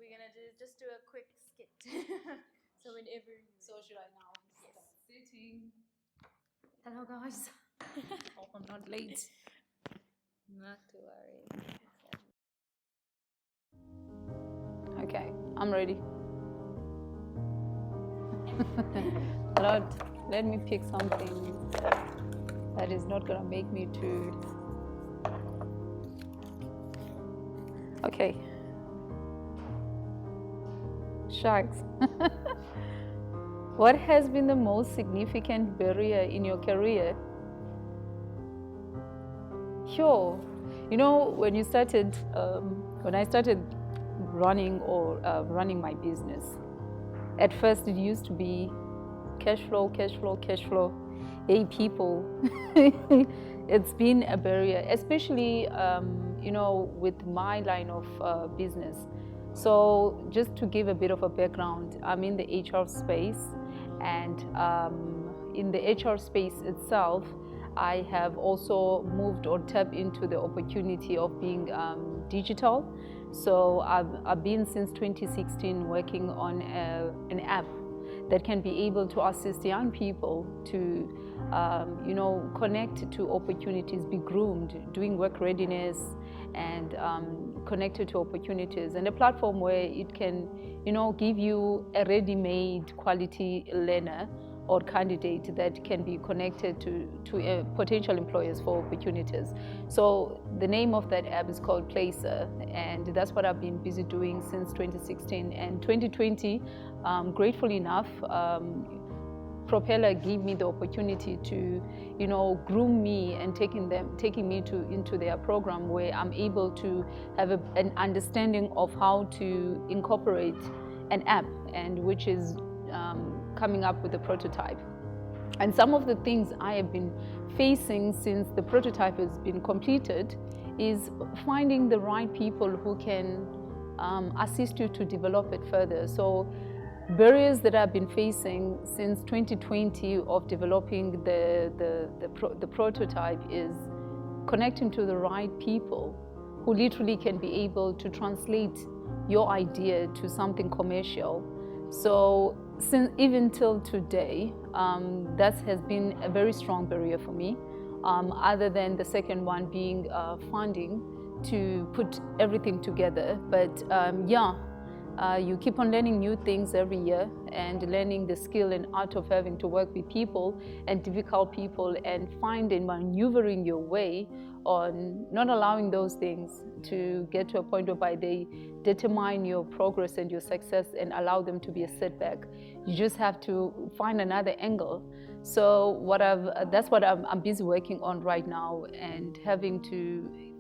we're gonna just do a quick skit. So whenever you... So should I now start sitting? Hello guys. Hope I'm not late. Not to worry. Okay, I'm ready. Lord, let me pick something that is not gonna make me too... Okay. Sharks. What has been the most significant barrier in your career? Sure. You know, when I started running my business, at first it used to be cash flow. Hey, people, it's been a barrier, especially, with my line of business. So just to give a bit of a background, I'm in the HR space, and in the HR space itself, I have also moved or tapped into the opportunity of being digital. So I've been since 2016 working on an app that can be able to assist young people to, connect to opportunities, be groomed, doing work readiness, and connected to opportunities, and a platform where it can, give you a ready-made quality learner or candidate that can be connected to potential employers for opportunities. So the name of that app is called Placer, and that's what I've been busy doing since 2016. And 2020, gratefully enough, Propeller gave me the opportunity to, groom me and taking me into their program, where I'm able to have an understanding of how to incorporate an app, and which is coming up with a prototype. And some of the things I have been facing since the prototype has been completed is finding the right people who can assist you to develop it further. So barriers that I've been facing since 2020 of developing the prototype is connecting to the right people who literally can be able to translate your idea to something commercial. So since even till today, that has been a very strong barrier for me, other than the second one being funding to put everything together. But you keep on learning new things every year, and learning the skill and art of having to work with people and difficult people, and finding, maneuvering your way on not allowing those things to get to a point whereby they determine your progress and your success and allow them to be a setback. You just have to find another angle. So that's what I'm busy working on right now, and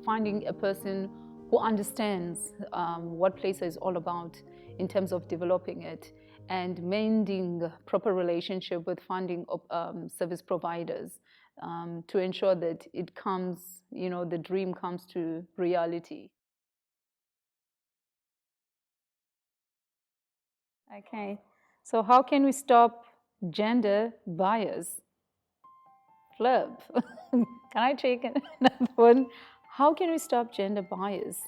finding a person who understands what Placer is all about in terms of developing it, and mending proper relationship with funding service providers to ensure that it comes, the dream comes to reality. Okay, so how can we stop gender bias? Flip. Can I take another one? How can we stop gender bias?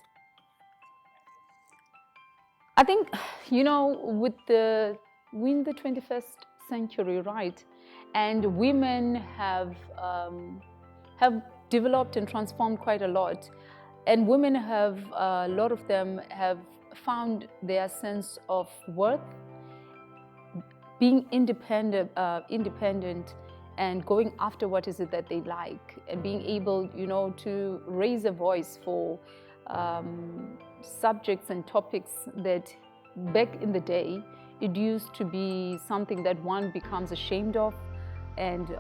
I think, we're in the 21st century, right? And women have developed and transformed quite a lot. And women a lot of them have found their sense of worth, being independent, and going after what is it that they like, and being able, to raise a voice for subjects and topics that back in the day, it used to be something that one becomes ashamed of, and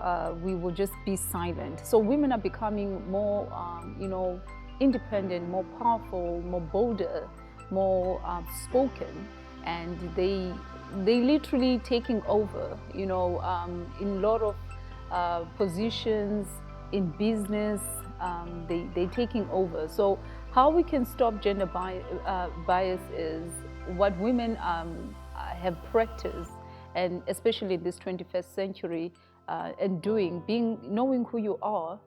we would just be silent. So women are becoming more, independent, more powerful, more bolder, more spoken, and they literally taking over, in a lot of positions in business. They taking over. So how we can stop gender bias is what women have practiced, and especially this 21st century, and knowing who you are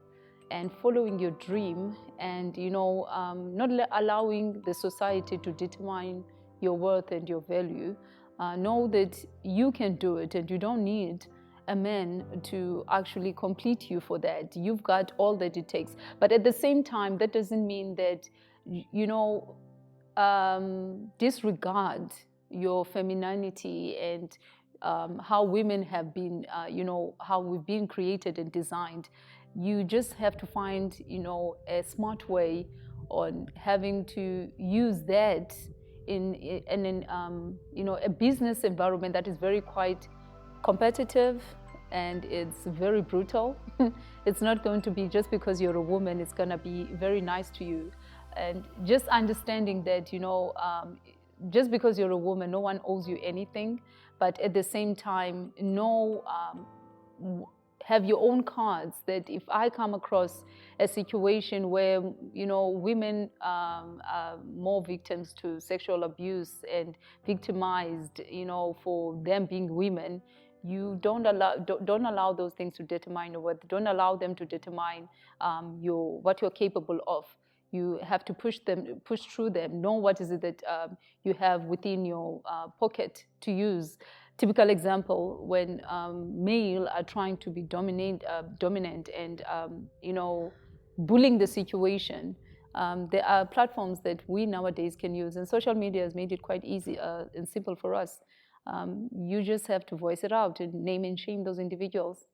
and following your dream, and not allowing the society to determine your worth and your value. Know that you can do it, and you don't need a man to actually complete you for that. You've got all that it takes. But at the same time, that doesn't mean that, disregard your femininity and how women have been, how we've been created and designed. You just have to find, a smart way on having to use that in a business environment that is very quite competitive and it's very brutal. It's not going to be just because you're a woman, it's going to be very nice to you. And just understanding that, just because you're a woman, no one owes you anything. But at the same time, have your own cards, that if I come across a situation where, women are more victims to sexual abuse and victimized, for them being women, you don't allow those things to determine your worth. Don't allow them to determine what you're capable of. You have to push through them. Know what is it that you have within your pocket to use. Typical example, when male are trying to be dominant and bullying the situation. There are platforms that we nowadays can use, and social media has made it quite easy and simple for us. You just have to voice it out and name and shame those individuals.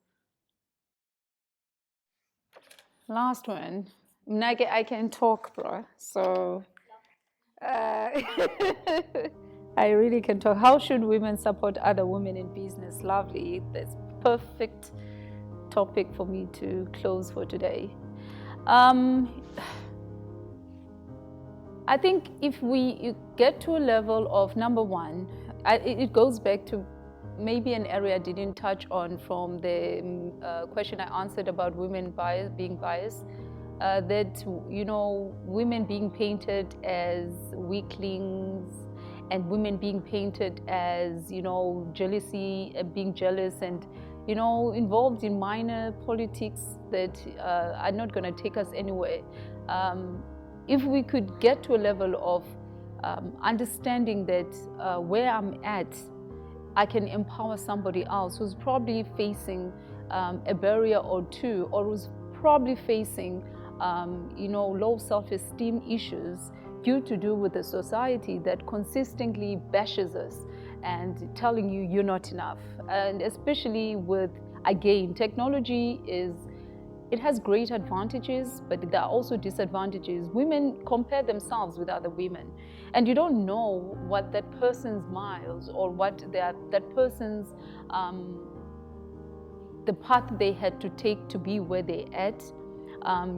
Last one. I can talk, bro. So I really can talk. How should women support other women in business? Lovely. That's perfect topic for me to close for today. I think if we get to a level of, number one, it goes back to maybe an area I didn't touch on from the question I answered about women being biased. That, women being painted as weaklings and women being painted as, jealousy, being jealous and, involved in minor politics that are not going to take us anywhere. If we could get to a level of understanding that where I'm at, I can empower somebody else who's probably facing a barrier or two, or who's probably facing low self-esteem issues due to do with a society that consistently bashes us and telling you you're not enough. And especially with, again, technology it has great advantages, but there are also disadvantages. Women compare themselves with other women, and you don't know what that person's miles or what that person's the path they had to take to be where they're at.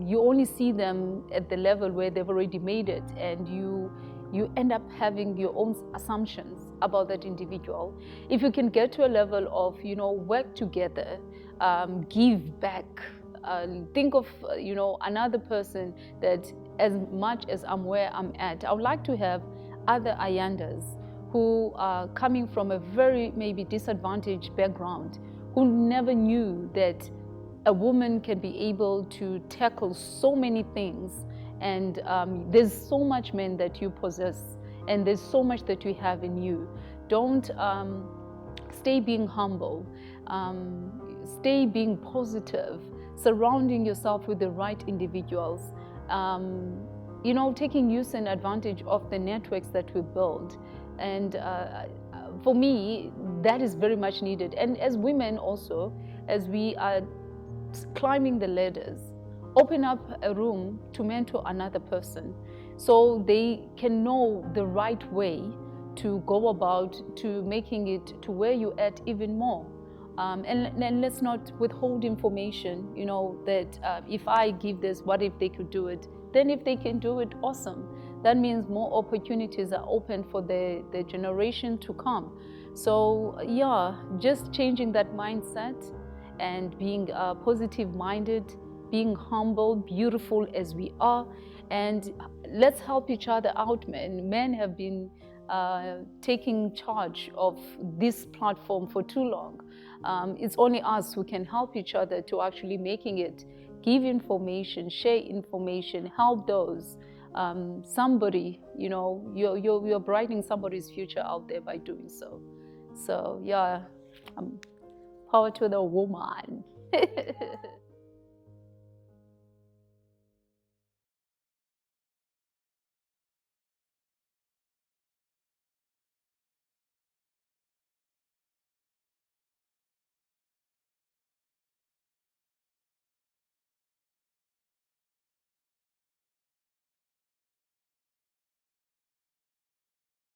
You only see them at the level where they've already made it, and you end up having your own assumptions about that individual. If you can get to a level of, work together, give back, think of, another person that as much as I'm where I'm at, I would like to have other Ayandas who are coming from a very maybe disadvantaged background, who never knew that a woman can be able to tackle so many things, and there's so much men that you possess, and there's so much that you have in you. Don't stay being humble, stay being positive, surrounding yourself with the right individuals, taking use and advantage of the networks that we build. And for me, that is very much needed. And as women also, as we are climbing the ladders, open up a room to mentor another person so they can know the right way to go about to making it to where you're at even more. And let's not withhold information, that if I give this, what if they could do it? Then if they can do it, awesome. That means more opportunities are open for the generation to come. So yeah, just changing that mindset and being positive-minded, being humble, beautiful as we are, and let's help each other out, men. Men have been taking charge of this platform for too long. It's only us who can help each other to actually making it, give information, share information, help those somebody, you're brightening somebody's future out there by doing so. So yeah, power to the woman.